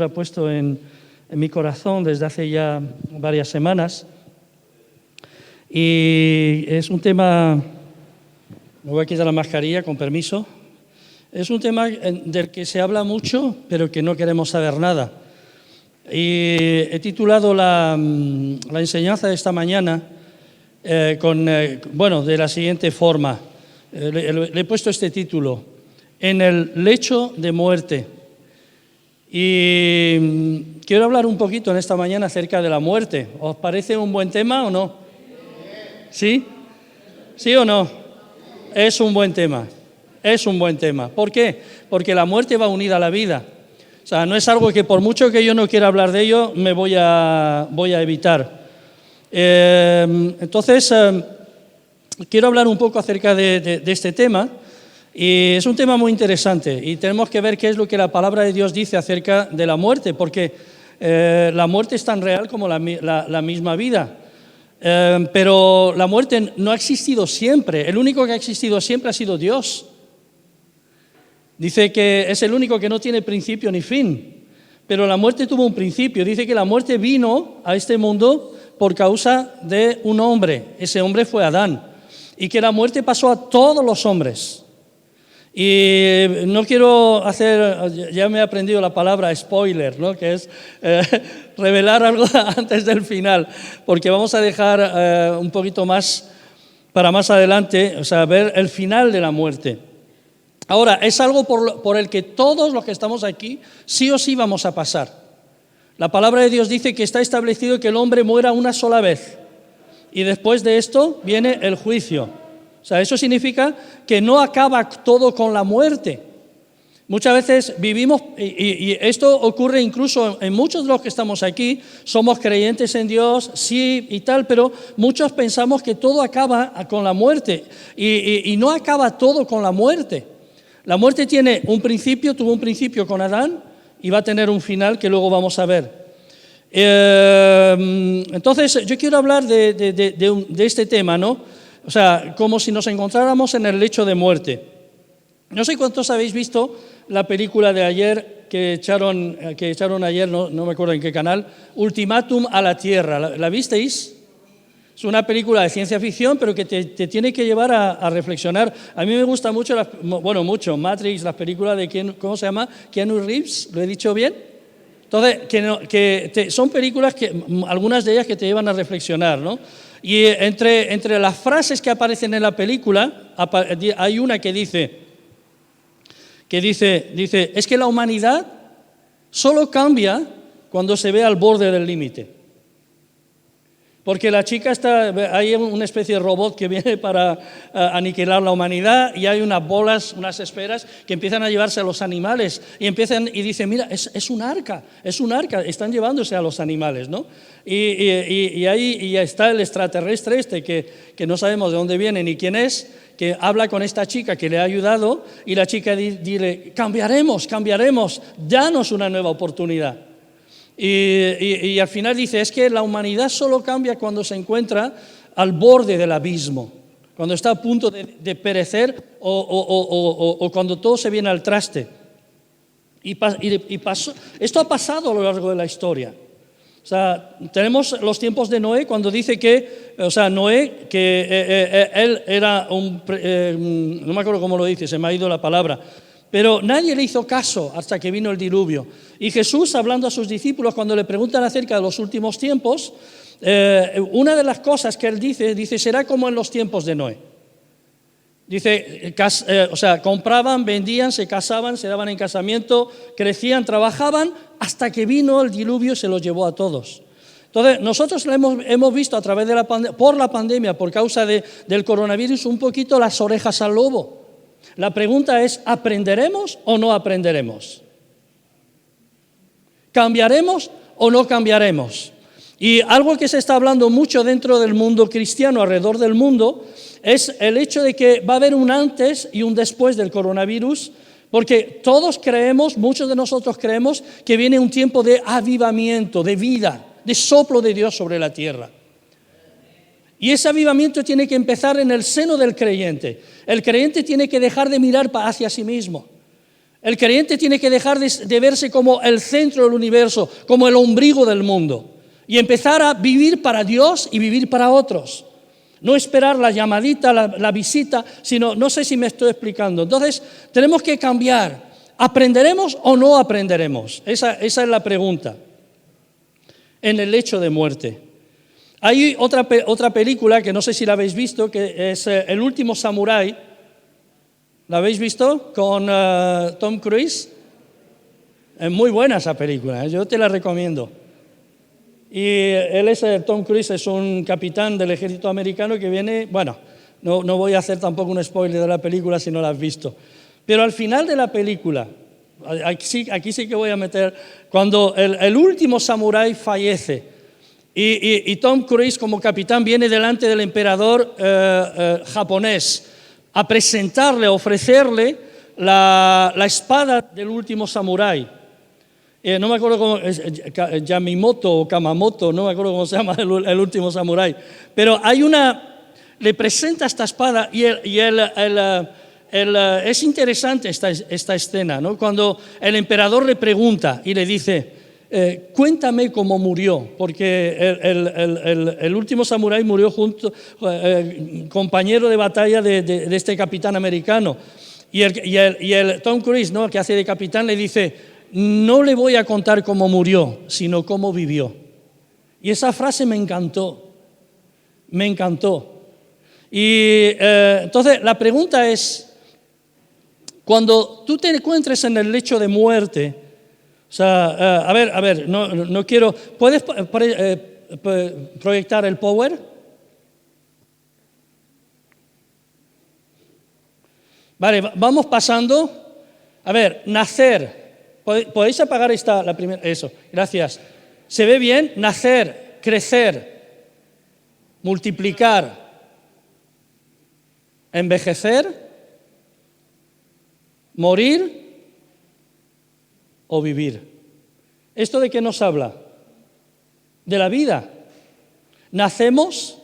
ha puesto en mi corazón desde hace ya varias semanas. Y es un tema, me voy a quitar la mascarilla con permiso, es un tema del que se habla mucho, pero que no queremos saber nada. Y he titulado la enseñanza de esta mañana de la siguiente forma. Le he puesto este título: En el lecho de muerte. Y quiero hablar un poquito en esta mañana acerca de la muerte. ¿Os parece un buen tema o no? ¿Sí? ¿Sí o no? Es un buen tema. Es un buen tema. ¿Por qué? Porque la muerte va unida a la vida. O sea, no es algo que por mucho que yo no quiera hablar de ello, me voy a evitar. Entonces, quiero hablar un poco acerca de este tema. Y es un tema muy interesante y tenemos que ver qué es lo que la palabra de Dios dice acerca de la muerte, porque la muerte es tan real como la misma vida. Pero la muerte no ha existido siempre. El único que ha existido siempre ha sido Dios. Dice que es el único que no tiene principio ni fin. Pero la muerte tuvo un principio. Dice que la muerte vino a este mundo por causa de un hombre. Ese hombre fue Adán. Y que la muerte pasó a todos los hombres. Y no quiero hacer, ya me he aprendido la palabra spoiler, ¿no? Que es revelar algo antes del final, porque vamos a dejar un poquito más para más adelante, o sea, ver el final de la muerte. Ahora, es algo por el que todos los que estamos aquí sí o sí vamos a pasar. La palabra de Dios dice que está establecido que el hombre muera una sola vez y después de esto viene el juicio. O sea, eso significa que no acaba todo con la muerte. Muchas veces vivimos, y esto ocurre incluso en muchos de los que estamos aquí, somos creyentes en Dios, sí y tal, pero muchos pensamos que todo acaba con la muerte, y no acaba todo con la muerte. La muerte tiene un principio, tuvo un principio con Adán, y va a tener un final que luego vamos a ver. Entonces, yo quiero hablar de este tema, ¿no? O sea, como si nos encontráramos en el lecho de muerte. No sé cuántos habéis visto la película de ayer que echaron ayer, no me acuerdo en qué canal, Ultimátum a la Tierra. ¿La visteis? Es una película de ciencia ficción, pero que te tiene que llevar a reflexionar. A mí me gusta mucho, mucho Matrix, las películas de, ¿cómo se llama? Keanu Reeves, ¿lo he dicho bien? Entonces, son películas que algunas de ellas que te llevan a reflexionar, ¿no? Y entre las frases que aparecen en la película, hay una que dice, es que la humanidad solo cambia cuando se ve al borde del límite. Porque la chica hay una especie de robot que viene para aniquilar la humanidad y hay unas bolas, unas esferas que empiezan a llevarse a los animales y dicen, mira, es un arca, están llevándose a los animales, ¿no? Y ahí está el extraterrestre que no sabemos de dónde viene ni quién es, que habla con esta chica que le ha ayudado y la chica dice, cambiaremos, danos una nueva oportunidad. Y al final dice, es que la humanidad solo cambia cuando se encuentra al borde del abismo, cuando está a punto de perecer o cuando todo se viene al traste. Esto ha pasado a lo largo de la historia. O sea, tenemos los tiempos de Noé, cuando dice Noé, que él era no me acuerdo cómo lo dice, se me ha ido la palabra, pero nadie le hizo caso hasta que vino el diluvio. Y Jesús, hablando a sus discípulos, cuando le preguntan acerca de los últimos tiempos, una de las cosas que él dice, será como en los tiempos de Noé. Dice, compraban, vendían, se casaban, se daban en casamiento, crecían, trabajaban, hasta que vino el diluvio y se los llevó a todos. Entonces, nosotros hemos visto a través de por la pandemia, por causa del coronavirus, un poquito las orejas al lobo. La pregunta es, ¿aprenderemos o no aprenderemos? ¿Cambiaremos o no cambiaremos? Y algo que se está hablando mucho dentro del mundo cristiano, alrededor del mundo, es el hecho de que va a haber un antes y un después del coronavirus, porque todos creemos, muchos de nosotros creemos, que viene un tiempo de avivamiento, de vida, de soplo de Dios sobre la tierra. Y ese avivamiento tiene que empezar en el seno del creyente. El creyente tiene que dejar de mirar hacia sí mismo. El creyente tiene que dejar de verse como el centro del universo, como el ombligo del mundo, y empezar a vivir para Dios y vivir para otros. No esperar la llamadita, la visita, sino, no sé si me estoy explicando. Entonces, tenemos que cambiar. ¿Aprenderemos o no aprenderemos? Esa es la pregunta. En el lecho de muerte. Hay otra película que no sé si la habéis visto, que es El último samurái. ¿La habéis visto? Con Tom Cruise. Es muy buena esa película, yo te la recomiendo. Y Tom Cruise es un capitán del ejército americano que viene, bueno, no voy a hacer tampoco un spoiler de la película si no la has visto. Pero al final de la película, aquí sí que voy a meter, cuando el último samurái fallece y Tom Cruise como capitán viene delante del emperador japonés a presentarle, a ofrecerle la espada del último samurái. No me acuerdo cómo es, Yamimoto o Kamamoto, no me acuerdo cómo se llama el último samurái, pero le presenta esta espada y es interesante esta escena, ¿no? Cuando el emperador le pregunta y le dice, cuéntame cómo murió, porque el último samurái murió compañero de batalla de este capitán americano, y el Tom Cruise, ¿no?, que hace de capitán, le dice, no le voy a contar cómo murió, sino cómo vivió. Y esa frase me encantó. Y entonces la pregunta es, cuando tú te encuentres en el lecho de muerte, o sea, a ver, no quiero, ¿puedes proyectar el power? Vale, vamos pasando. A ver, nacer. ¿Podéis apagar la primera? Eso, gracias. ¿Se ve bien? Nacer, crecer, multiplicar, envejecer, morir o vivir. ¿Esto de qué nos habla? De la vida. Nacemos,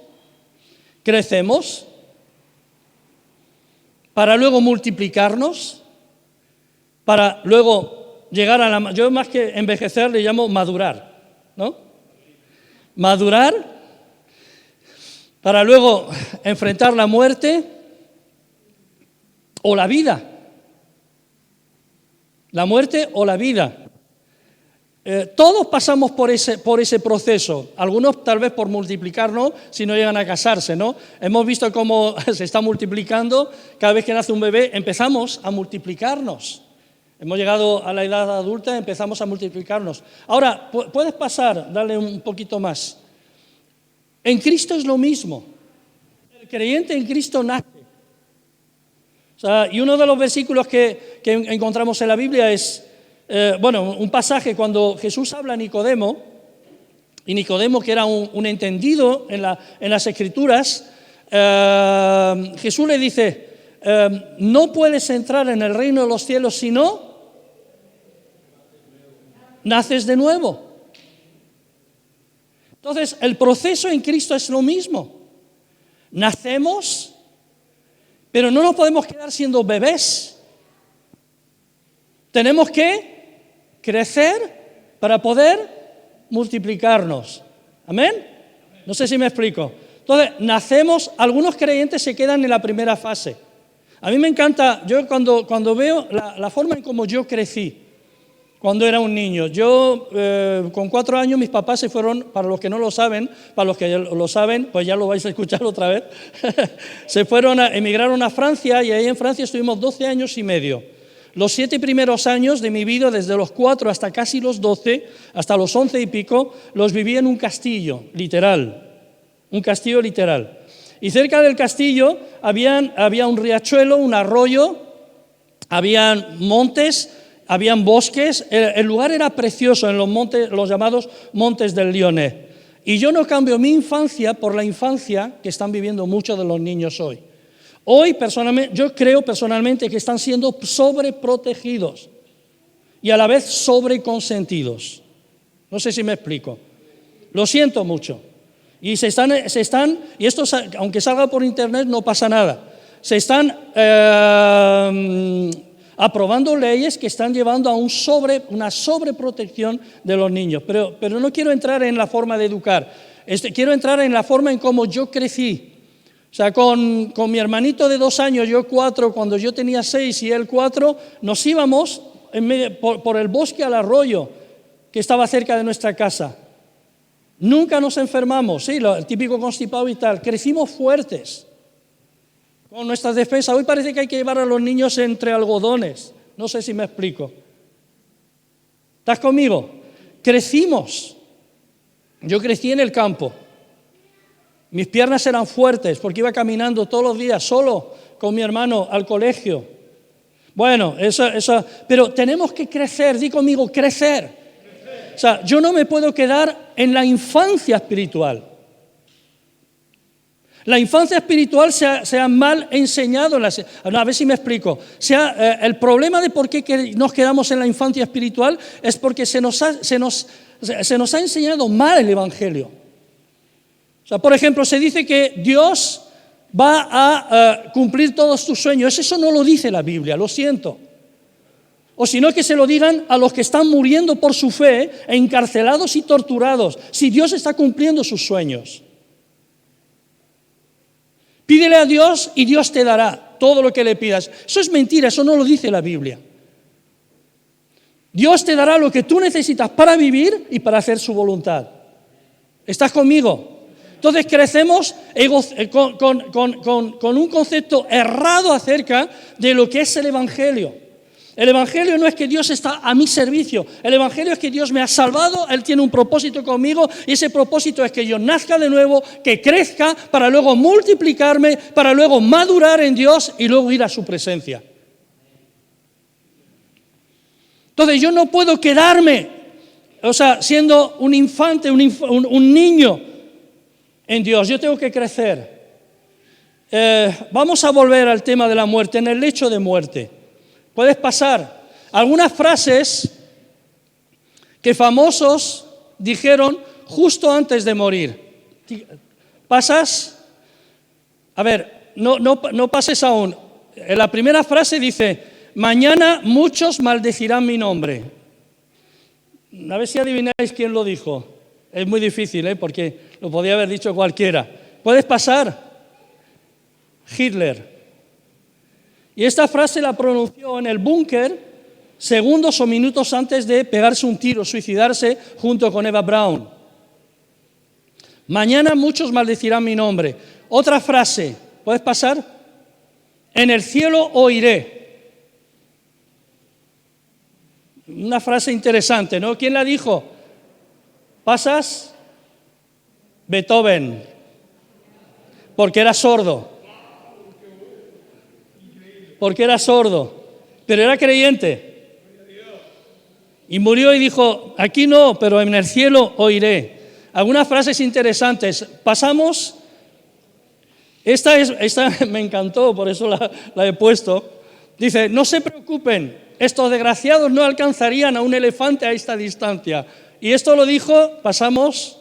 crecemos, para luego multiplicarnos, para luego llegar yo más que envejecer le llamo madurar, ¿no? Madurar para luego enfrentar la muerte o la vida. La muerte o la vida. Todos pasamos por ese proceso, algunos tal vez por multiplicarnos si no llegan a casarse, ¿no? Hemos visto cómo se está multiplicando, cada vez que nace un bebé empezamos a multiplicarnos. Hemos llegado a la edad adulta, empezamos a multiplicarnos. Ahora, puedes pasar, darle un poquito más. En Cristo es lo mismo. El creyente en Cristo nace. O sea, y uno de los versículos que encontramos en la Biblia es, un pasaje cuando Jesús habla a Nicodemo, y Nicodemo, que era un entendido en las Escrituras, Jesús le dice, no puedes entrar en el reino de los cielos si no naces de nuevo. Entonces, el proceso en Cristo es lo mismo. Nacemos, pero no nos podemos quedar siendo bebés. Tenemos que crecer para poder multiplicarnos. ¿Amén? No sé si me explico. Entonces, nacemos, algunos creyentes se quedan en la primera fase. A mí me encanta, yo cuando veo la forma en cómo yo crecí, cuando era un niño. Yo, con 4 años, mis papás se fueron, para los que no lo saben, para los que lo saben, pues ya lo vais a escuchar otra vez, emigraron a Francia y ahí en Francia estuvimos 12 años y medio. Los 7 primeros años de mi vida, desde los 4 hasta casi los 12, hasta los 11 y pico, los viví en un castillo, literal. Un castillo literal. Y cerca del castillo había un riachuelo, un arroyo, habían montes, habían bosques. El lugar era precioso en los montes, los llamados Montes del Lyonnais. Y yo no cambio mi infancia por la infancia que están viviendo muchos de los niños hoy. Hoy, yo creo personalmente que están siendo sobreprotegidos y a la vez sobreconsentidos. No sé si me explico. Lo siento mucho. Y y esto, aunque salga por internet, no pasa nada. Se están aprobando leyes que están llevando a una sobreprotección de los niños. Pero no quiero entrar en la forma de educar, quiero entrar en la forma en cómo yo crecí. O sea, con mi hermanito de 2 años, yo 4, cuando yo tenía 6 y él 4, nos íbamos por el bosque al arroyo que estaba cerca de nuestra casa. Nunca nos enfermamos, sí, el típico constipado y tal. Crecimos fuertes con nuestras defensas. Hoy parece que hay que llevar a los niños entre algodones. No sé si me explico. ¿Estás conmigo? Crecimos. Yo crecí en el campo. Mis piernas eran fuertes porque iba caminando todos los días solo con mi hermano al colegio. Bueno, pero tenemos que crecer, di conmigo, crecer. O sea, yo no me puedo quedar en la infancia espiritual. La infancia espiritual se ha mal enseñado. A ver si me explico. El problema de por qué nos quedamos en la infancia espiritual es porque se nos ha enseñado mal el Evangelio. O sea, por ejemplo, se dice que Dios va a cumplir todos tus sueños. Eso no lo dice la Biblia, lo siento. O si no, que se lo digan a los que están muriendo por su fe, encarcelados y torturados, si Dios está cumpliendo sus sueños. Pídele a Dios y Dios te dará todo lo que le pidas. Eso es mentira, eso no lo dice la Biblia. Dios te dará lo que tú necesitas para vivir y para hacer su voluntad. ¿Estás conmigo? Entonces crecemos con un concepto errado acerca de lo que es el Evangelio. El Evangelio no es que Dios está a mi servicio. El Evangelio es que Dios me ha salvado, Él tiene un propósito conmigo y ese propósito es que yo nazca de nuevo, que crezca para luego multiplicarme, para luego madurar en Dios y luego ir a su presencia. Entonces yo no puedo quedarme, siendo un infante, un niño en Dios. Yo tengo que crecer. Vamos a volver al tema de la muerte, en el lecho de muerte. Puedes pasar algunas frases que famosos dijeron justo antes de morir. ¿Pasas? A ver, no pases aún. En la primera frase dice: mañana muchos maldecirán mi nombre. A ver si adivináis quién lo dijo. Es muy difícil, porque lo podía haber dicho cualquiera. ¿Puedes pasar? Hitler. Y esta frase la pronunció en el búnker segundos o minutos antes de pegarse un tiro, suicidarse junto con Eva Braun. Mañana muchos maldecirán mi nombre. Otra frase, ¿puedes pasar? En el cielo oiré. Una frase interesante, ¿no? ¿Quién la dijo? ¿Pasas? Beethoven, porque era sordo. Porque era sordo, pero era creyente. Y murió y dijo: aquí no, pero en el cielo oiré. Algunas frases interesantes. Pasamos. Esta me encantó, por eso la he puesto. Dice: no se preocupen, estos desgraciados no alcanzarían a un elefante a esta distancia. Y esto lo dijo, pasamos,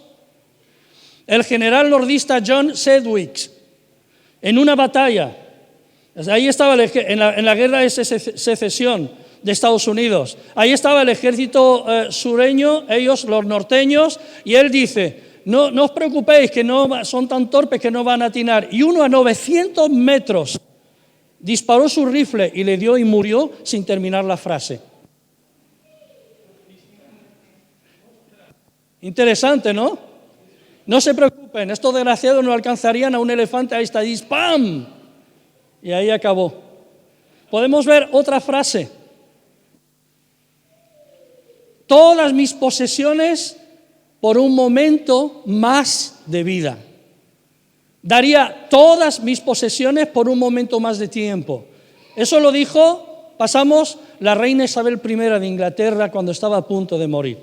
el general nordista John Sedgwick en una batalla. Ahí estaba en la guerra de secesión de Estados Unidos. Ahí estaba el ejército sureño, ellos los norteños, y él dice: no os preocupéis, que no son tan torpes que no van a atinar. Y uno a 900 metros disparó su rifle y le dio y murió sin terminar la frase. Interesante, ¿no? No se preocupen, estos desgraciados no alcanzarían a un elefante a esta distancia. ¡Pam! Y ahí acabó. Podemos ver otra frase. Todas mis posesiones por un momento más de vida. Daría todas mis posesiones por un momento más de tiempo. Eso lo dijo, pasamos, la reina Isabel I de Inglaterra cuando estaba a punto de morir.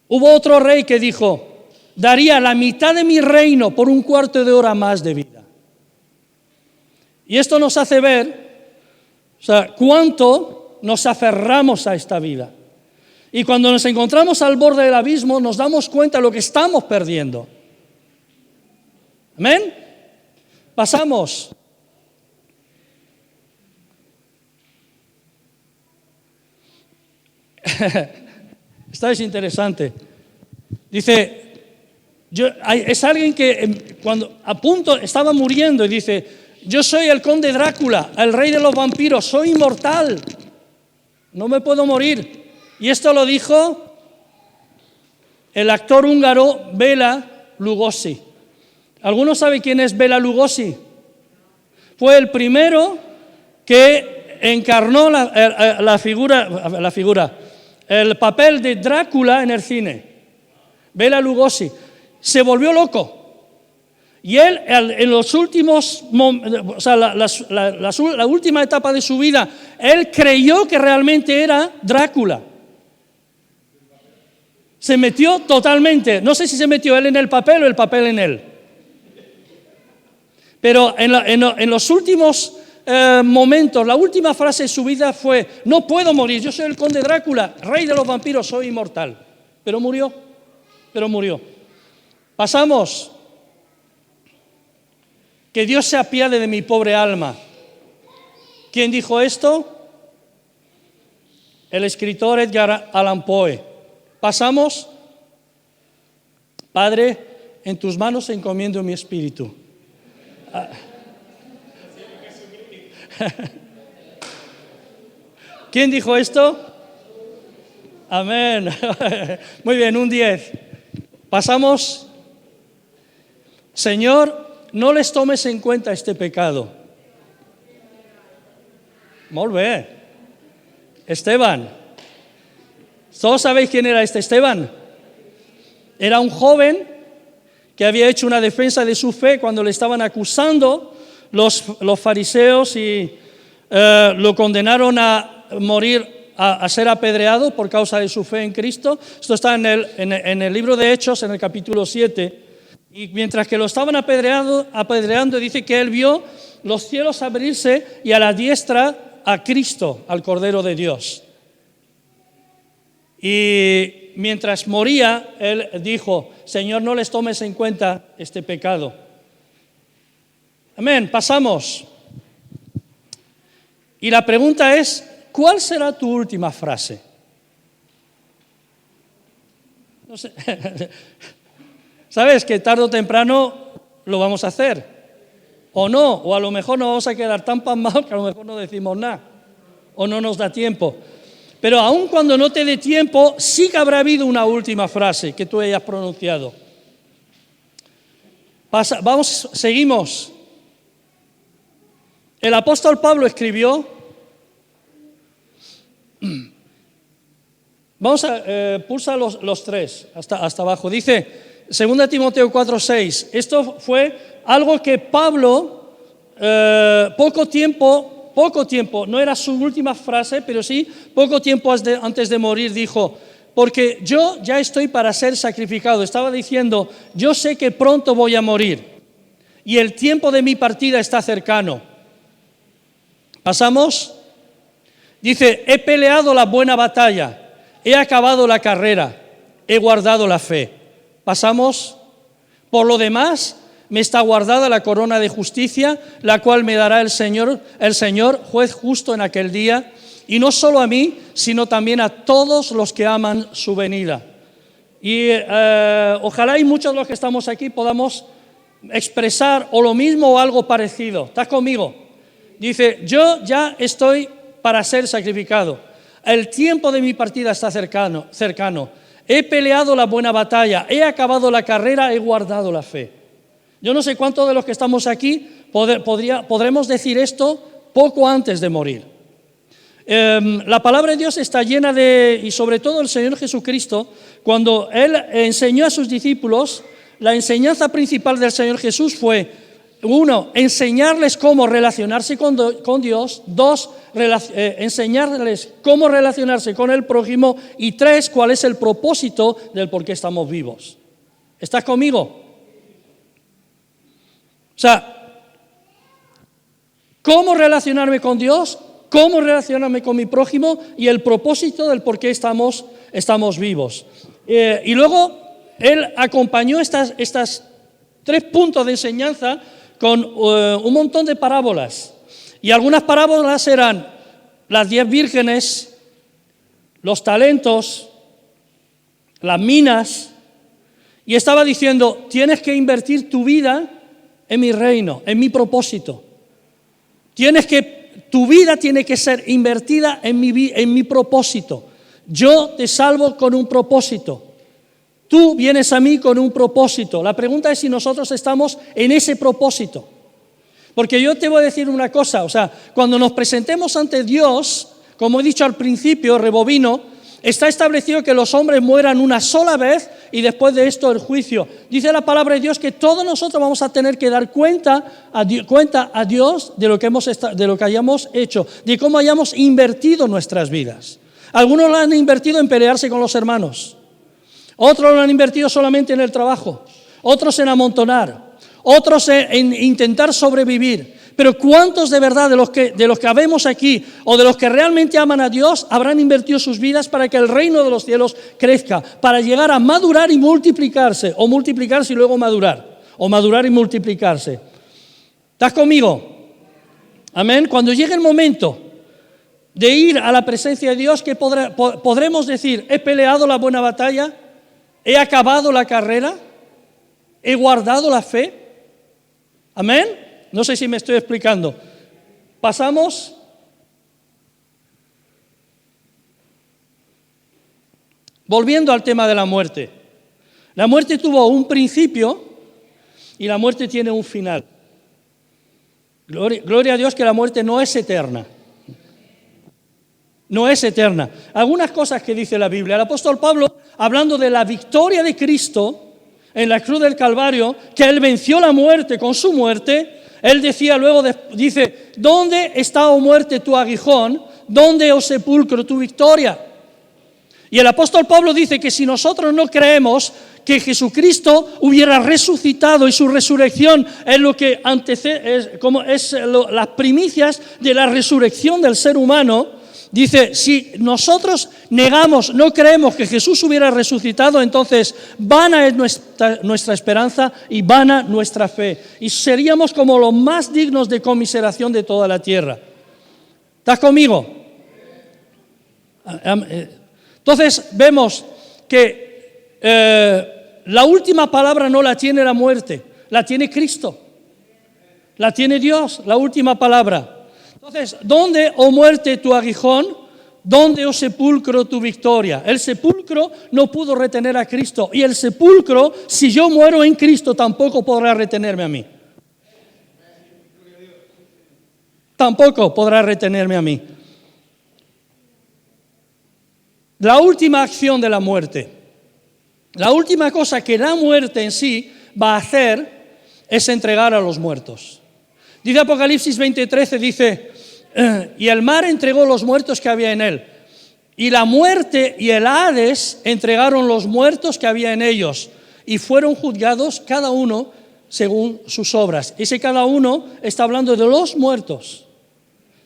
Hubo otro rey que dijo: daría la mitad de mi reino por un cuarto de hora más de vida. Y esto nos hace ver, cuánto nos aferramos a esta vida. Y cuando nos encontramos al borde del abismo, nos damos cuenta de lo que estamos perdiendo. ¿Amén? Pasamos. Esta es interesante. Dice, es alguien que cuando a punto estaba muriendo y dice, yo soy el conde Drácula, el rey de los vampiros, soy inmortal, no me puedo morir. Y esto lo dijo el actor húngaro Bela Lugosi. ¿Alguno sabe quién es Bela Lugosi? Fue el primero que encarnó el papel de Drácula en el cine. Bela Lugosi. Se volvió loco. Y él, en los últimos, o sea, la última etapa de su vida, él creyó que realmente era Drácula. Se metió totalmente. No sé si se metió él en el papel o el papel en él. Pero en los últimos momentos, la última frase de su vida fue, no puedo morir, yo soy el conde Drácula, rey de los vampiros, soy inmortal. Pero murió. Pasamos. Que Dios se apiade de mi pobre alma. ¿Quién dijo esto? El escritor Edgar Allan Poe. Pasamos. Padre, en tus manos encomiendo mi espíritu. ¿Quién dijo esto? Amén. Muy bien, un 10. Pasamos. Señor, no les tomes en cuenta este pecado. Molt bé. Esteban. ¿Todos sabéis quién era este Esteban? Era un joven que había hecho una defensa de su fe cuando le estaban acusando los fariseos y lo condenaron a morir, a ser apedreado por causa de su fe en Cristo. Esto está en el libro de Hechos, en el capítulo 7. Y mientras que lo estaban apedreando, dice que él vio los cielos abrirse y a la diestra a Cristo, al Cordero de Dios. Y mientras moría, él dijo, Señor, no les tomes en cuenta este pecado. Amén, pasamos. Y la pregunta es, ¿cuál será tu última frase? No sé. Sabes que tarde o temprano lo vamos a hacer, o no, o a lo mejor nos vamos a quedar tan pasmados que a lo mejor no decimos nada, o no nos da tiempo. Pero aun cuando no te dé tiempo, sí que habrá habido una última frase que tú hayas pronunciado. Seguimos. El apóstol Pablo escribió, pulsa los tres hasta abajo, dice 2 Timoteo 4:6, esto fue algo que Pablo, poco tiempo, no era su última frase, pero sí, poco tiempo antes de morir dijo, porque yo ya estoy para ser sacrificado. Estaba diciendo, yo sé que pronto voy a morir y el tiempo de mi partida está cercano. Pasamos. Dice, he peleado la buena batalla, he acabado la carrera, he guardado la fe. Pasamos. Por lo demás, me está guardada la corona de justicia, la cual me dará el Señor, juez justo en aquel día, y no solo a mí, sino también a todos los que aman su venida. Y ojalá y muchos de los que estamos aquí podamos expresar o lo mismo o algo parecido. ¿Estás conmigo? Dice, yo ya estoy para ser sacrificado. El tiempo de mi partida está cercano. He peleado la buena batalla, he acabado la carrera, he guardado la fe. Yo no sé cuántos de los que estamos aquí podremos decir esto poco antes de morir. La palabra de Dios está llena y sobre todo el Señor Jesucristo, cuando Él enseñó a sus discípulos, la enseñanza principal del Señor Jesús fue, 1, enseñarles cómo relacionarse con Dios, 2, enseñarles cómo relacionarse con el prójimo y 3, cuál es el propósito del por qué estamos vivos. ¿Estás conmigo? O sea, cómo relacionarme con Dios, cómo relacionarme con mi prójimo y el propósito del por qué estamos vivos. Y luego Él acompañó estas 3 puntos de enseñanza con un montón de parábolas. Y algunas parábolas eran las 10 vírgenes, los talentos, las minas, y estaba diciendo, tienes que invertir tu vida en mi reino, en mi propósito. Tu vida tiene que ser invertida en mi propósito. Yo te salvo con un propósito. Tú vienes a mí con un propósito. La pregunta es si nosotros estamos en ese propósito. Porque yo te voy a decir una cosa, cuando nos presentemos ante Dios, como he dicho al principio, rebobino, está establecido que los hombres mueran una sola vez y después de esto el juicio. Dice la palabra de Dios que todos nosotros vamos a tener que dar cuenta a Dios de lo que hayamos hecho, de cómo hayamos invertido nuestras vidas. Algunos lo han invertido en pelearse con los hermanos, otros lo han invertido solamente en el trabajo, otros en amontonar, otros en intentar sobrevivir. Pero ¿cuántos de verdad de los que habemos aquí o de los que realmente aman a Dios habrán invertido sus vidas para que el reino de los cielos crezca, para llegar a madurar y multiplicarse, o multiplicarse y luego madurar, o madurar y multiplicarse? ¿Estás conmigo? Amén. Cuando llegue el momento de ir a la presencia de Dios, ¿qué podremos decir? ¿He peleado la buena batalla? ¿He acabado la carrera? ¿He guardado la fe? Amén. No sé si me estoy explicando. Pasamos. Volviendo al tema de la muerte. La muerte tuvo un principio y la muerte tiene un final. Gloria a Dios que la muerte no es eterna. No es eterna. Algunas cosas que dice la Biblia. El apóstol Pablo, hablando de la victoria de Cristo en la cruz del Calvario, que Él venció la muerte con su muerte, Él decía luego, dice, ¿dónde está, oh muerte, tu aguijón? ¿Dónde, oh sepulcro, tu victoria? Y el apóstol Pablo dice que si nosotros no creemos que Jesucristo hubiera resucitado y su resurrección es lo que antecede, como es las primicias de la resurrección del ser humano, dice, si nosotros negamos, no creemos que Jesús hubiera resucitado, entonces vana es nuestra esperanza y vana nuestra fe. Y seríamos como los más dignos de conmiseración de toda la tierra. ¿Estás conmigo? Entonces vemos que la última palabra no la tiene la muerte, la tiene Cristo. La tiene Dios, la última palabra. Entonces, ¿dónde, oh muerte, tu aguijón? ¿Dónde, oh sepulcro, tu victoria? El sepulcro no pudo retener a Cristo. Y el sepulcro, si yo muero en Cristo, tampoco podrá retenerme a mí. Tampoco podrá retenerme a mí. La última acción de la muerte. La última cosa que la muerte en sí va a hacer es entregar a los muertos. Dice Apocalipsis 20:13, dice, y el mar entregó los muertos que había en él, y la muerte y el Hades entregaron los muertos que había en ellos, y fueron juzgados cada uno según sus obras. Ese cada uno está hablando de los muertos.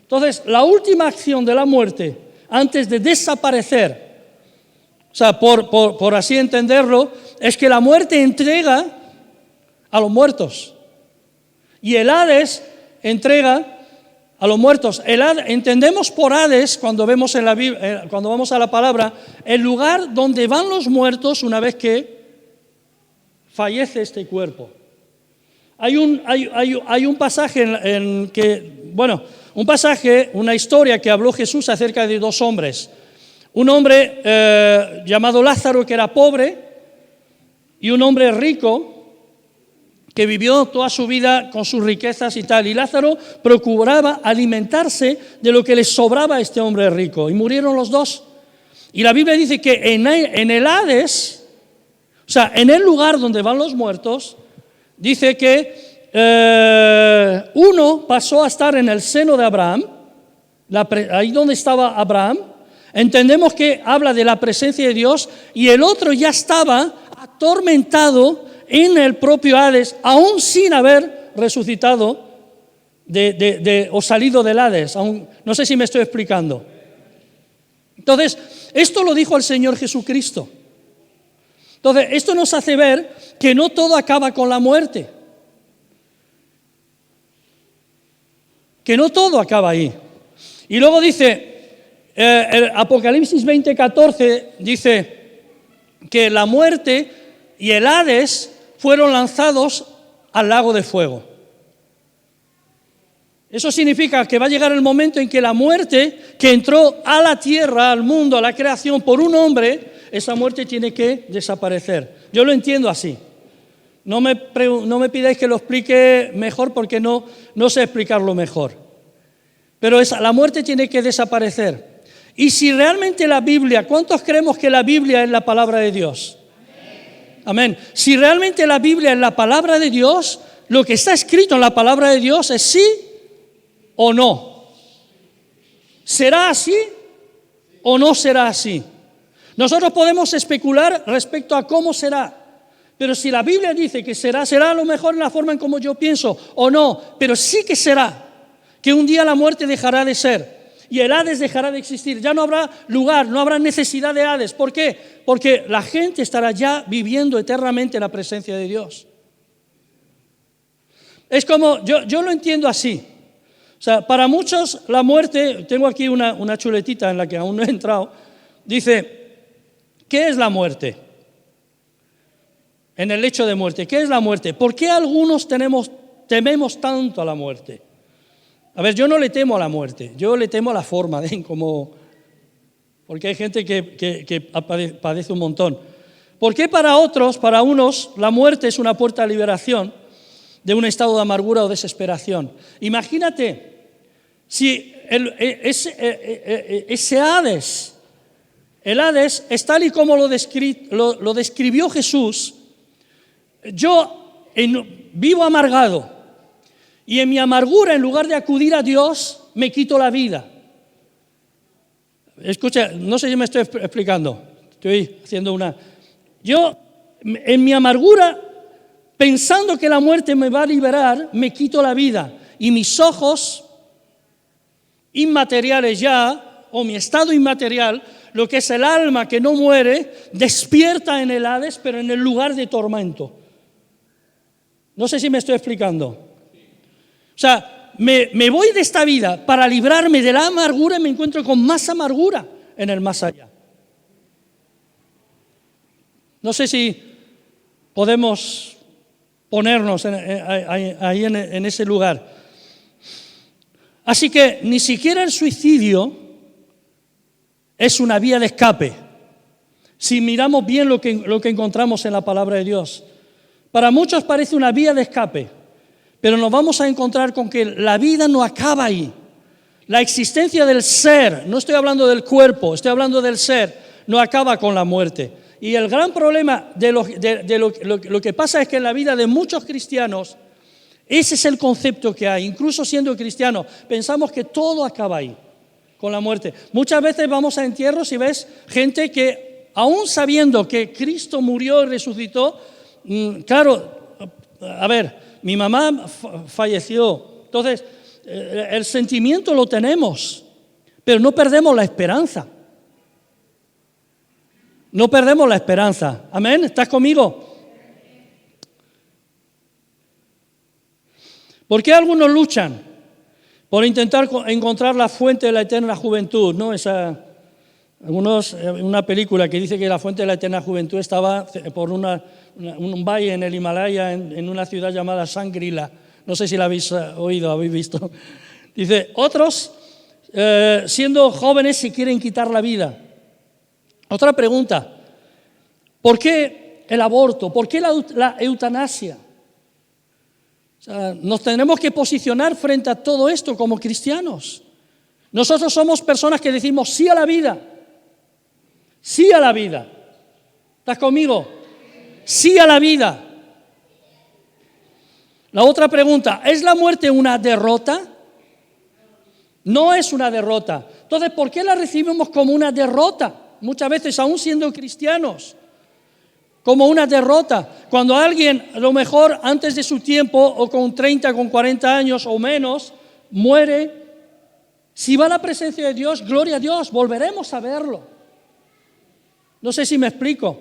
Entonces, la última acción de la muerte, antes de desaparecer, por así entenderlo, es que la muerte entrega a los muertos. Y el Hades entrega a los muertos. Entendemos por Hades, cuando vemos en la Biblia, cuando vamos a la palabra, el lugar donde van los muertos una vez que fallece este cuerpo. Hay un pasaje una historia que habló Jesús acerca de dos hombres. Un hombre llamado Lázaro, que era pobre, y un hombre rico, que vivió toda su vida con sus riquezas y tal. Y Lázaro procuraba alimentarse de lo que le sobraba a este hombre rico. Y murieron los dos. Y la Biblia dice que en el Hades, en el lugar donde van los muertos, dice que uno pasó a estar en el seno de Abraham, ahí donde estaba Abraham. Entendemos que habla de la presencia de Dios, y el otro ya estaba atormentado en el propio Hades, aún sin haber resucitado o salido del Hades. No sé si me estoy explicando. Entonces, esto lo dijo el Señor Jesucristo. Entonces, esto nos hace ver que no todo acaba con la muerte. Que no todo acaba ahí. Y luego dice, El Apocalipsis 20:14 dice que la muerte y el Hades fueron lanzados al lago de fuego. Eso significa que va a llegar el momento en que la muerte que entró a la tierra, al mundo, a la creación por un hombre, esa muerte tiene que desaparecer. Yo lo entiendo así. No me pidáis que lo explique mejor porque no sé explicarlo mejor. Pero la muerte tiene que desaparecer. Y si realmente la Biblia, ¿cuántos creemos que la Biblia es la palabra de Dios? Amén. Si realmente la Biblia es la palabra de Dios, lo que está escrito en la palabra de Dios es sí o no. ¿Será así o no será así? Nosotros podemos especular respecto a cómo será, pero si la Biblia dice que será a lo mejor en la forma en como yo pienso o no, pero sí que será, que un día la muerte dejará de ser y el Hades dejará de existir. Ya no habrá lugar, no habrá necesidad de Hades. ¿Por qué? Porque la gente estará ya viviendo eternamente en la presencia de Dios. Es como, yo lo entiendo así. O sea, para muchos la muerte, tengo aquí una chuletita en la que aún no he entrado, dice, ¿qué es la muerte? En el lecho de muerte, ¿qué es la muerte? ¿Por qué algunos tememos tanto a la muerte? A ver, yo no le temo a la muerte, yo le temo a la forma, porque hay gente que padece un montón. ¿Por qué para otros, para unos, la muerte es una puerta de liberación de un estado de amargura o desesperación? Imagínate si ese Hades, el Hades es tal y como lo describió Jesús. Yo vivo amargado y en mi amargura, en lugar de acudir a Dios, me quito la vida. Escucha, no sé si me estoy explicando, estoy haciendo Yo, en mi amargura, pensando que la muerte me va a liberar, me quito la vida. Y mis ojos inmateriales ya, o mi estado inmaterial, lo que es el alma que no muere, despierta en el Hades, pero en el lugar de tormento. No sé si me estoy explicando. O sea, me voy de esta vida para librarme de la amargura y me encuentro con más amargura en el más allá. No sé si podemos ponernos ahí en ese lugar. Así que ni siquiera el suicidio es una vía de escape, si miramos bien lo que encontramos en la palabra de Dios. Para muchos parece una vía de escape, pero nos vamos a encontrar con que la vida no acaba ahí. La existencia del ser, no estoy hablando del cuerpo, estoy hablando del ser, no acaba con la muerte. Y el gran problema de lo que pasa es que en la vida de muchos cristianos, ese es el concepto que hay. Incluso siendo cristianos, pensamos que todo acaba ahí, con la muerte. Muchas veces vamos a entierros y ves gente que, aún sabiendo que Cristo murió y resucitó, claro, a ver, mi mamá falleció, entonces el sentimiento lo tenemos, pero no perdemos la esperanza. No perdemos la esperanza. ¿Amén? ¿Estás conmigo? ¿Por qué algunos luchan por intentar encontrar la fuente de la eterna juventud? ¿No? Una película que dice que la fuente de la eterna juventud estaba por un valle en el Himalaya, en una ciudad llamada Shangri-La. No sé si la habéis oído, habéis visto. Dice, otros, siendo jóvenes, se quieren quitar la vida. Otra pregunta, ¿por qué el aborto? ¿Por qué la eutanasia? O sea, nos tenemos que posicionar frente a todo esto como cristianos. Nosotros somos personas que decimos sí a la vida. Sí a la vida. ¿Estás conmigo? Sí a la vida. La otra pregunta, ¿es la muerte una derrota? No es una derrota. Entonces, ¿por qué la recibimos como una derrota? Muchas veces, aún siendo cristianos, como una derrota. Cuando alguien, a lo mejor antes de su tiempo, o con 30, con 40 años o menos, muere, si va a la presencia de Dios, gloria a Dios, volveremos a verlo. No sé si me explico.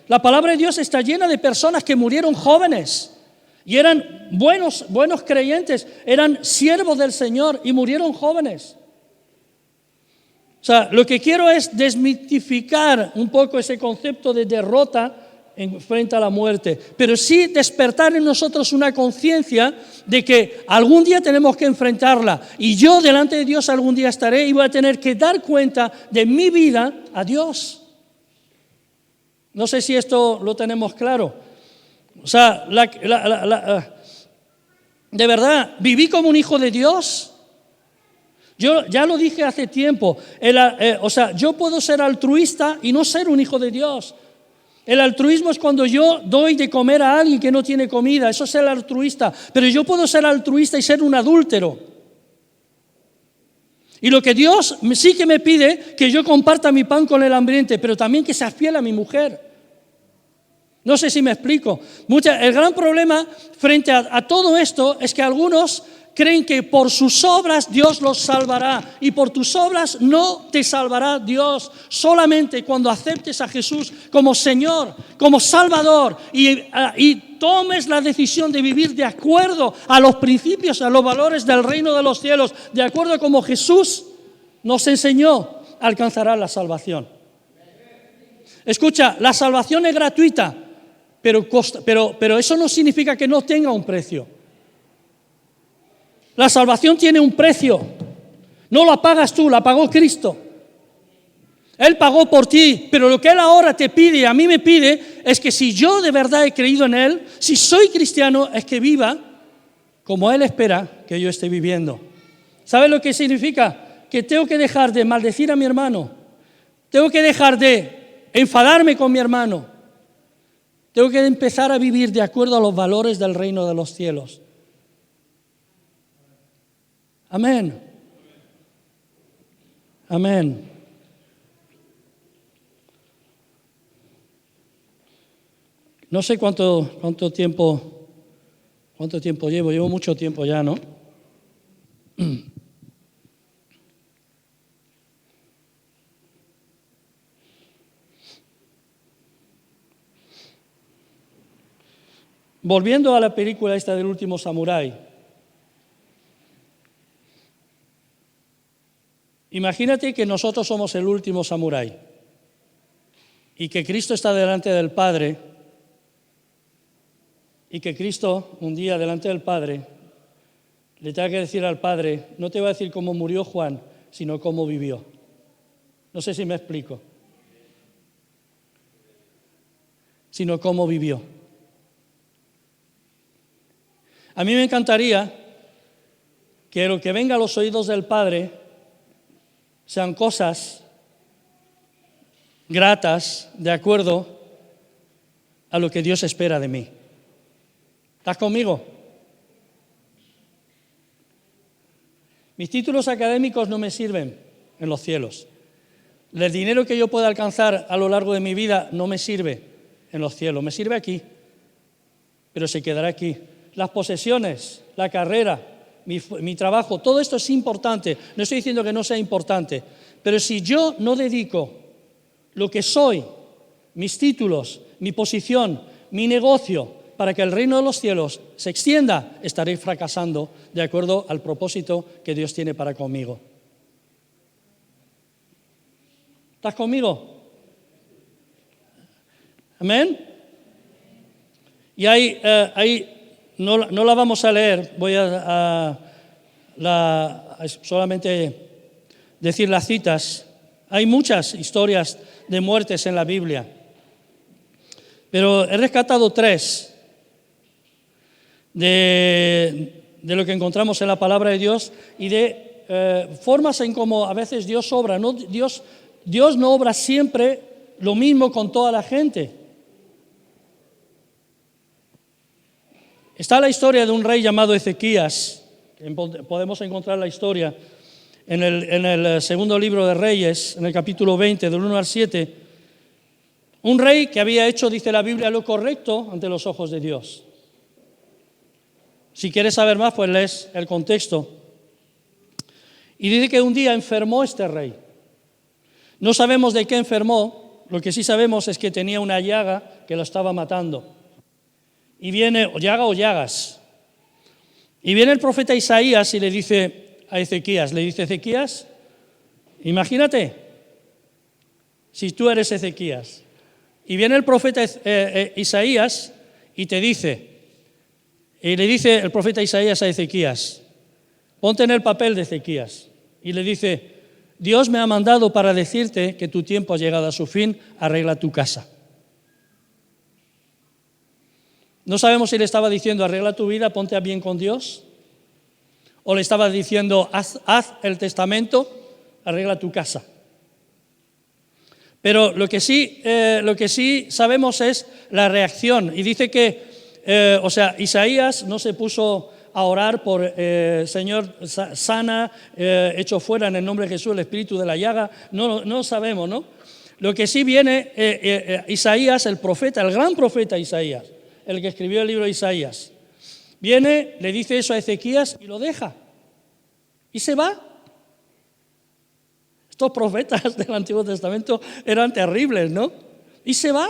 La palabra de Dios está llena de personas que murieron jóvenes y eran buenos creyentes, eran siervos del Señor y murieron jóvenes. O sea, lo que quiero es desmitificar un poco ese concepto de derrota frente a la muerte, pero sí despertar en nosotros una conciencia de que algún día tenemos que enfrentarla y yo delante de Dios algún día estaré y voy a tener que dar cuenta de mi vida a Dios. No sé si esto lo tenemos claro. O sea, de verdad, viví como un hijo de Dios. Yo ya lo dije hace tiempo, yo puedo ser altruista y no ser un hijo de Dios. El altruismo es cuando yo doy de comer a alguien que no tiene comida, eso es el altruista. Pero yo puedo ser altruista y ser un adúltero. Y lo que Dios sí que me pide, que yo comparta mi pan con el hambriente, pero también que sea fiel a mi mujer. No sé si me explico. El gran problema frente a todo esto es que algunos creen que por sus obras Dios los salvará y por tus obras no te salvará Dios. Solamente cuando aceptes a Jesús como Señor, como Salvador y tomes la decisión de vivir de acuerdo a los principios, a los valores del reino de los cielos, de acuerdo a como Jesús nos enseñó, alcanzarás la salvación. Escucha, la salvación es gratuita, pero eso no significa que no tenga un precio. La salvación tiene un precio, no la pagas tú, la pagó Cristo. Él pagó por ti, pero lo que Él ahora te pide y a mí me pide es que si yo de verdad he creído en Él, si soy cristiano, es que viva como Él espera que yo esté viviendo. ¿Sabes lo que significa? Que tengo que dejar de maldecir a mi hermano, tengo que dejar de enfadarme con mi hermano, tengo que empezar a vivir de acuerdo a los valores del reino de los cielos. Amén. Amén. No sé cuánto tiempo llevo mucho tiempo ya, ¿no? Volviendo a la película esta del último samurái. Imagínate que nosotros somos el último samurái y que Cristo está delante del Padre y que Cristo un día delante del Padre le tenga que decir al Padre, no te va a decir cómo murió Juan, sino cómo vivió. No sé si me explico. Sino cómo vivió. A mí me encantaría que lo que venga a los oídos del Padre sean cosas gratas de acuerdo a lo que Dios espera de mí. ¿Estás conmigo? Mis títulos académicos no me sirven en los cielos. El dinero que yo pueda alcanzar a lo largo de mi vida no me sirve en los cielos, me sirve aquí, pero se quedará aquí. Las posesiones, la carrera, mi trabajo, todo esto es importante. No estoy diciendo que no sea importante, pero si yo no dedico lo que soy, mis títulos, mi posición, mi negocio, para que el reino de los cielos se extienda, estaré fracasando de acuerdo al propósito que Dios tiene para conmigo. ¿Estás conmigo? Amén. Y no la vamos a leer, voy a solamente decir las citas. Hay muchas historias de muertes en la Biblia, pero he rescatado 3 de lo que encontramos en la palabra de Dios y de formas en cómo a veces Dios obra. Dios no obra siempre lo mismo con toda la gente. Está la historia de un rey llamado Ezequías, podemos encontrar la historia en el segundo libro de Reyes, en el capítulo 20, del 1 al 7. Un rey que había hecho, dice la Biblia, lo correcto ante los ojos de Dios. Si quieres saber más, pues lees el contexto. Y dice que un día enfermó este rey. No sabemos de qué enfermó, lo que sí sabemos es que tenía una llaga que lo estaba matando. Y viene, llaga o llagas. Y viene el profeta Isaías y le dice a Ezequías, Ezequías, Imagínate, si tú eres Ezequías, y viene el profeta Isaías y te dice, y le dice el profeta Isaías a Ezequías, ponte en el papel de Ezequías, y le dice, Dios me ha mandado para decirte que tu tiempo ha llegado a su fin, arregla tu casa. No sabemos si le estaba diciendo, arregla tu vida, ponte a bien con Dios, o le estaba diciendo, haz el testamento, arregla tu casa. Pero lo que sí sabemos es la reacción. Y dice que, Isaías no se puso a orar por Señor, sana, echo fuera en el nombre de Jesús el espíritu de la llaga. No sabemos, ¿no? Lo que sí viene, Isaías, el profeta, el gran profeta Isaías, el que escribió el libro de Isaías, viene, le dice eso a Ezequías y lo deja. Y se va. Estos profetas del Antiguo Testamento eran terribles, ¿no? Y se va.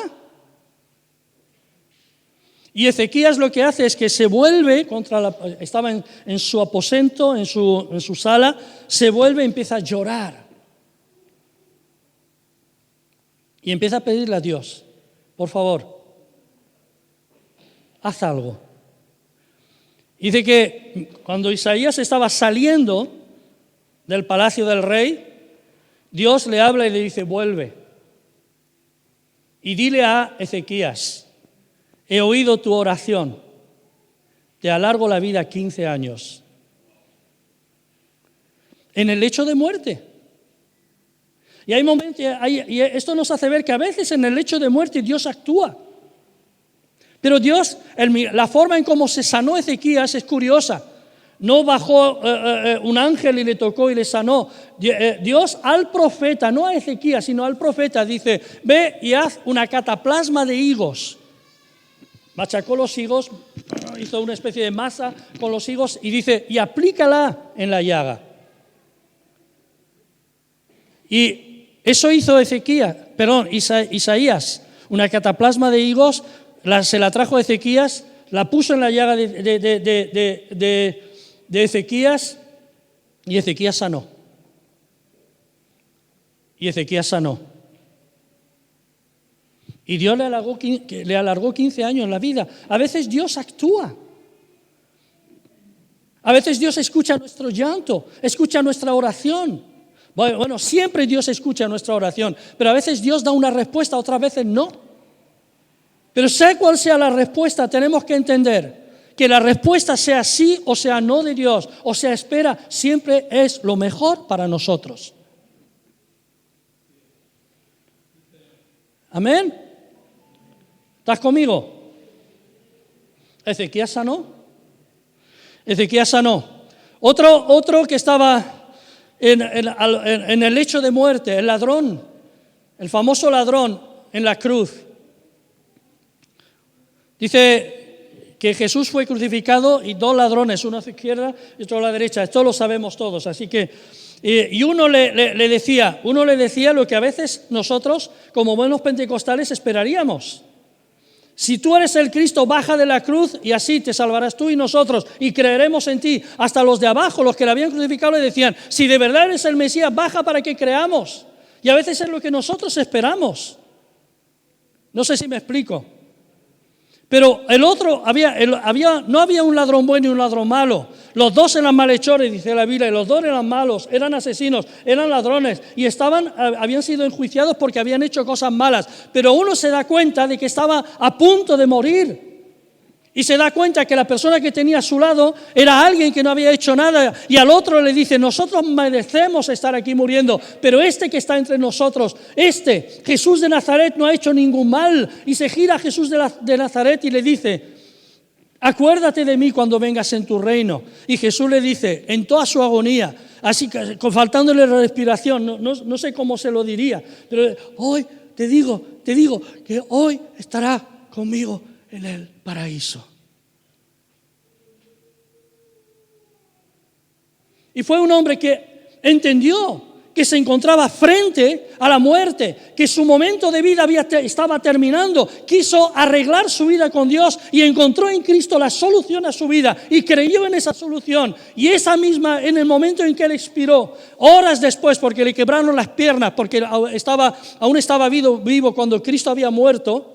Y Ezequías lo que hace es que se vuelve estaba en su aposento, en su sala, se vuelve y empieza a llorar. Y empieza a pedirle a Dios, por favor, haz algo. Dice que cuando Isaías estaba saliendo del palacio del rey, Dios le habla y le dice, vuelve. Y dile a Ezequías, he oído tu oración, te alargo la vida 15 años. En el lecho de muerte. Y hay momentos, y esto nos hace ver que a veces en el lecho de muerte Dios actúa. Pero Dios, la forma en cómo se sanó Ezequías es curiosa. No bajó un ángel y le tocó y le sanó. Dios al profeta, no a Ezequías, sino al profeta, dice, ve y haz una cataplasma de higos. Machacó los higos, hizo una especie de masa con los higos y dice, y aplícala en la llaga. Y eso hizo Isaías, una cataplasma de higos, se la trajo a Ezequías, la puso en la llaga de Ezequías y Ezequías sanó. Y Dios le alargó 15 años la vida. A veces Dios actúa. A veces Dios escucha nuestro llanto, escucha nuestra oración. Bueno, siempre Dios escucha nuestra oración, pero a veces Dios da una respuesta, otras veces no. Pero sea cual sea la respuesta, tenemos que entender que la respuesta sea sí o sea no de Dios, o sea espera, siempre es lo mejor para nosotros. Amén. ¿Estás conmigo? Ezequías sanó. Otro que estaba en el lecho de muerte, el ladrón, el famoso ladrón en la cruz. Dice que Jesús fue crucificado y dos ladrones, uno a su izquierda y otro a la derecha. Esto lo sabemos todos, así que y uno le decía lo que a veces nosotros, como buenos pentecostales, esperaríamos. Si tú eres el Cristo, baja de la cruz y así te salvarás tú y nosotros y creeremos en ti. Hasta los de abajo, los que le habían crucificado, le decían, si de verdad eres el Mesías, baja para que creamos. Y a veces es lo que nosotros esperamos. No sé si me explico. Pero el otro, no había un ladrón bueno y un ladrón malo. Los dos eran malhechores, dice la Biblia, y los dos eran malos, eran asesinos, eran ladrones y habían sido enjuiciados porque habían hecho cosas malas. Pero uno se da cuenta de que estaba a punto de morir. Y se da cuenta que la persona que tenía a su lado era alguien que no había hecho nada. Y al otro le dice, nosotros merecemos estar aquí muriendo, pero este que está entre nosotros, Jesús de Nazaret, no ha hecho ningún mal. Y se gira a Jesús de Nazaret y le dice, acuérdate de mí cuando vengas en tu reino. Y Jesús le dice, en toda su agonía, así faltándole la respiración, no sé cómo se lo diría, pero hoy te digo que hoy estará conmigo en el paraíso. Y fue un hombre que entendió que se encontraba frente a la muerte, que su momento de vida estaba terminando, quiso arreglar su vida con Dios y encontró en Cristo la solución a su vida y creyó en esa solución. Y esa misma, en el momento en que él expiró, horas después, porque le quebraron las piernas, porque aún estaba vivo cuando Cristo había muerto.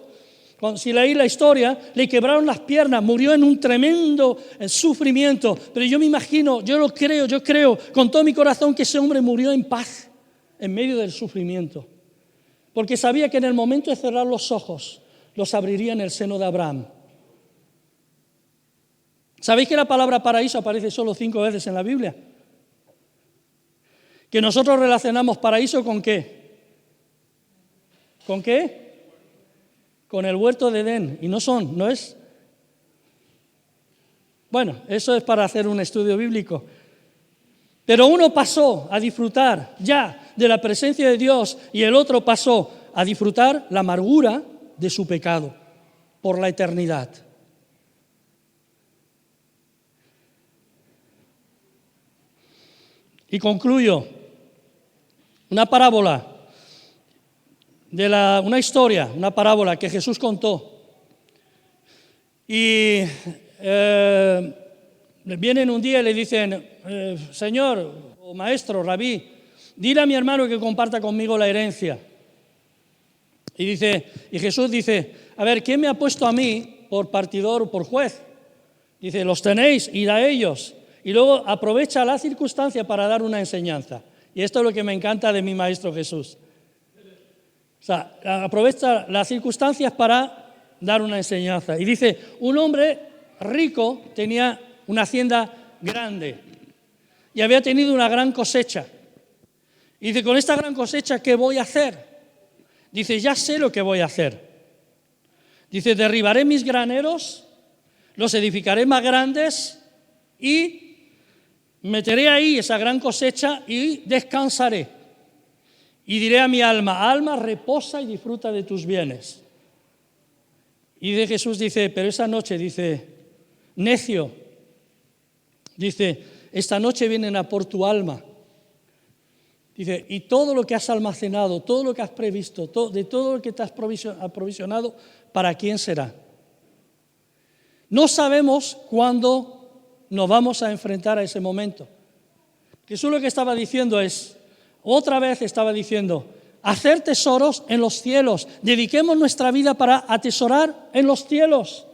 Si leí la historia, le quebraron las piernas, murió en un tremendo sufrimiento. Pero yo me imagino, yo creo con todo mi corazón que ese hombre murió en paz, en medio del sufrimiento. Porque sabía que en el momento de cerrar los ojos, los abriría en el seno de Abraham. ¿Sabéis que la palabra paraíso aparece solo 5 veces en la Biblia? Que nosotros relacionamos paraíso ¿con qué? ¿Con qué? Con el huerto de Edén, y no es. Bueno, eso es para hacer un estudio bíblico. Pero uno pasó a disfrutar ya de la presencia de Dios y el otro pasó a disfrutar la amargura de su pecado por la eternidad. Y concluyo. Una parábola. Una historia, una parábola que Jesús contó. Y vienen un día y le dicen, Señor o maestro, rabí, dile a mi hermano que comparta conmigo la herencia. Y Jesús dice, a ver, ¿quién me ha puesto a mí por partidor o por juez? Dice, los tenéis, id a ellos. Y luego aprovecha la circunstancia para dar una enseñanza. Y esto es lo que me encanta de mi maestro Jesús. O sea, aprovecha las circunstancias para dar una enseñanza. Y dice, un hombre rico tenía una hacienda grande y había tenido una gran cosecha. Y dice, con esta gran cosecha, ¿qué voy a hacer? Dice, ya sé lo que voy a hacer. Dice, derribaré mis graneros, los edificaré más grandes y meteré ahí esa gran cosecha y descansaré. Y diré a mi alma, alma, reposa y disfruta de tus bienes. Y de Jesús dice, pero esa noche, dice, necio, dice, esta noche vienen a por tu alma. Dice, y todo lo que has almacenado, todo lo que has previsto, de todo lo que te has aprovisionado, ¿para quién será? No sabemos cuándo nos vamos a enfrentar a ese momento. Jesús lo que estaba diciendo es, otra vez estaba diciendo, hacer tesoros en los cielos. Dediquemos nuestra vida para atesorar en los cielos.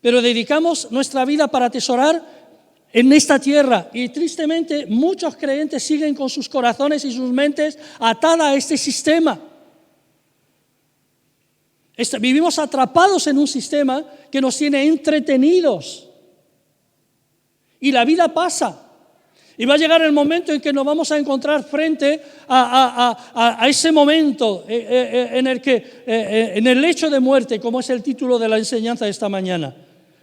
Pero dedicamos nuestra vida para atesorar en esta tierra. Y tristemente muchos creyentes siguen con sus corazones y sus mentes atadas a este sistema. Vivimos atrapados en un sistema que nos tiene entretenidos. Y la vida pasa. Y va a llegar el momento en que nos vamos a encontrar frente a ese momento en el lecho de muerte, como es el título de la enseñanza de esta mañana.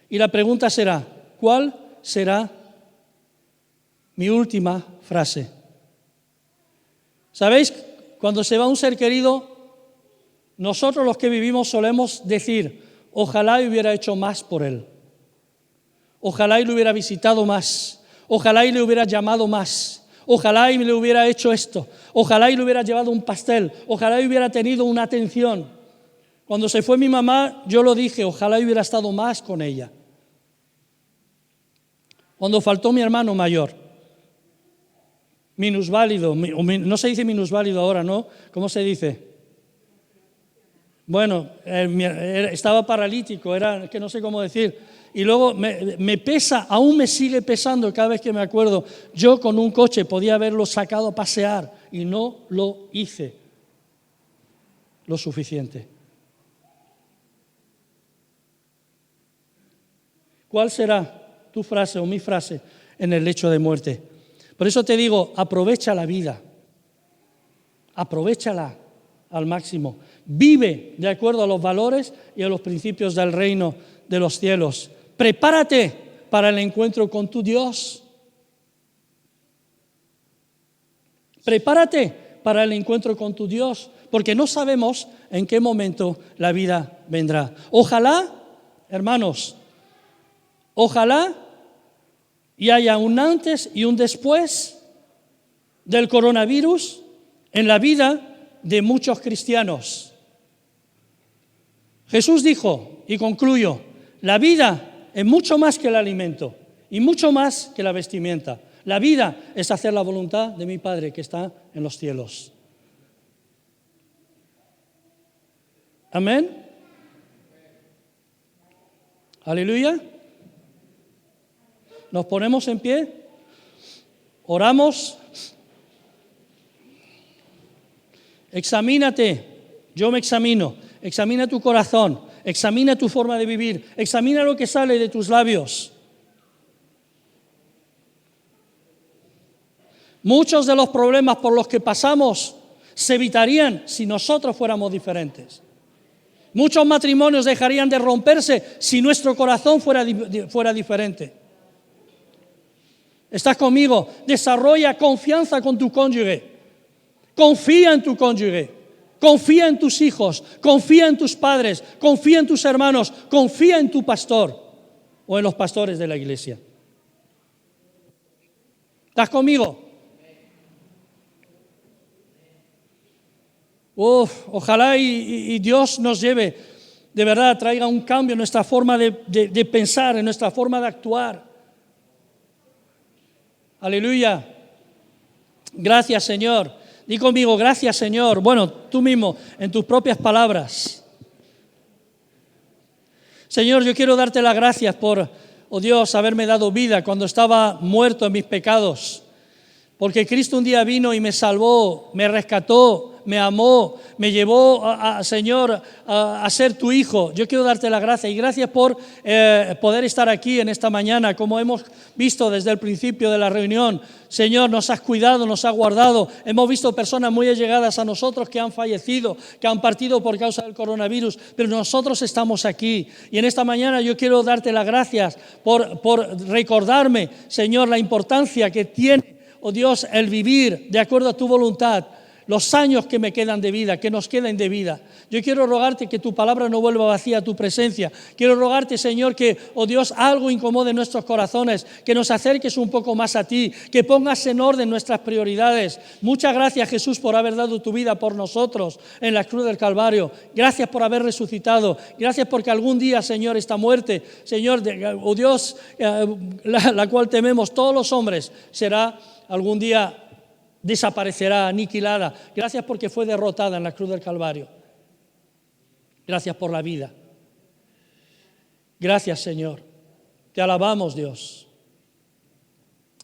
Y la pregunta será, ¿cuál será mi última frase? ¿Sabéis? Cuando se va un ser querido, nosotros los que vivimos solemos decir, ojalá hubiera hecho más por él. Ojalá y lo hubiera visitado más. Ojalá y le hubiera llamado más, ojalá y le hubiera hecho esto, ojalá y le hubiera llevado un pastel, ojalá y hubiera tenido una atención. Cuando se fue mi mamá, yo lo dije, ojalá y hubiera estado más con ella. Cuando faltó mi hermano mayor, minusválido, no se dice minusválido ahora, ¿no? ¿Cómo se dice? Bueno, estaba paralítico, que no sé cómo decir. Y luego me pesa, aún me sigue pesando cada vez que me acuerdo. Yo con un coche podía haberlo sacado a pasear y no lo hice lo suficiente. ¿Cuál será tu frase o mi frase en el lecho de muerte? Por eso te digo, aprovecha la vida. Aprovéchala al máximo. Vive de acuerdo a los valores y a los principios del reino de los cielos. Prepárate para el encuentro con tu Dios. Prepárate para el encuentro con tu Dios, porque no sabemos en qué momento la vida vendrá. Ojalá, hermanos, ojalá y haya un antes y un después del coronavirus en la vida de muchos cristianos. Jesús dijo, y concluyo, la vida es mucho más que el alimento y mucho más que la vestimenta. La vida es hacer la voluntad de mi Padre que está en los cielos. Amén. Aleluya. Nos ponemos en pie, oramos. Examínate, yo me examino, examina tu corazón, examina tu forma de vivir, examina lo que sale de tus labios. Muchos de los problemas por los que pasamos se evitarían si nosotros fuéramos diferentes. Muchos matrimonios dejarían de romperse si nuestro corazón fuera diferente. ¿Estás conmigo? Desarrolla confianza con tu cónyuge. Confía en tu cónyuge. Confía en tus hijos. Confía en tus padres. Confía en tus hermanos. Confía en tu pastor o en los pastores de la iglesia. ¿Estás conmigo? Ojalá y Dios nos lleve, de verdad, traiga un cambio en nuestra forma de pensar, en nuestra forma de actuar. Aleluya. Gracias, Señor. Di conmigo, gracias, Señor. Bueno, tú mismo, en tus propias palabras. Señor, yo quiero darte las gracias por, oh Dios, haberme dado vida cuando estaba muerto en mis pecados. Porque Cristo un día vino y me salvó, me rescató, me amó, me llevó, Señor, a ser tu hijo. Yo quiero darte las gracias y gracias por poder estar aquí en esta mañana, como hemos visto desde el principio de la reunión. Señor, nos has cuidado, nos has guardado. Hemos visto personas muy allegadas a nosotros que han fallecido, que han partido por causa del coronavirus, pero nosotros estamos aquí. Y en esta mañana yo quiero darte las gracias por recordarme, Señor, la importancia que tiene, oh Dios, el vivir de acuerdo a tu voluntad, los años que me quedan de vida, que nos queden de vida. Yo quiero rogarte que tu palabra no vuelva vacía a tu presencia. Quiero rogarte, Señor, que, oh Dios, algo incomode nuestros corazones, que nos acerques un poco más a ti, que pongas en orden nuestras prioridades. Muchas gracias, Jesús, por haber dado tu vida por nosotros en la cruz del Calvario. Gracias por haber resucitado. Gracias porque algún día, Señor, esta muerte, Señor, oh Dios, la cual tememos todos los hombres, será algún día desaparecerá, aniquilada. Gracias porque fue derrotada en la cruz del Calvario. Gracias por la vida. Gracias, Señor. Te alabamos, Dios.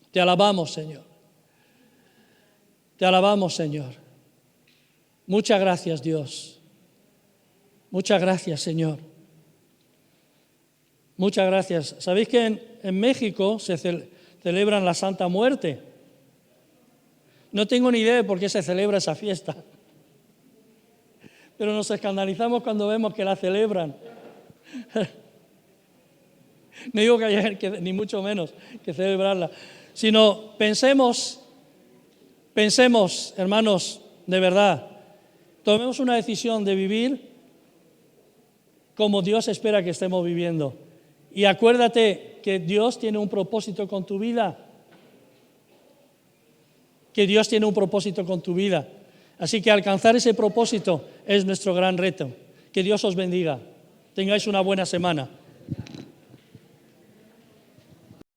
Te alabamos, Señor. Te alabamos, Señor. Muchas gracias, Dios. Muchas gracias, Señor. Muchas gracias. ¿Sabéis que en México se celebran la Santa Muerte? No tengo ni idea de por qué se celebra esa fiesta, pero nos escandalizamos cuando vemos que la celebran. No digo que haya ni mucho menos que celebrarla, sino pensemos, hermanos, de verdad, tomemos una decisión de vivir como Dios espera que estemos viviendo. Y acuérdate que Dios tiene un propósito con tu vida. Que Dios tiene un propósito con tu vida. Así que alcanzar ese propósito es nuestro gran reto. Que Dios os bendiga. Tengáis una buena semana.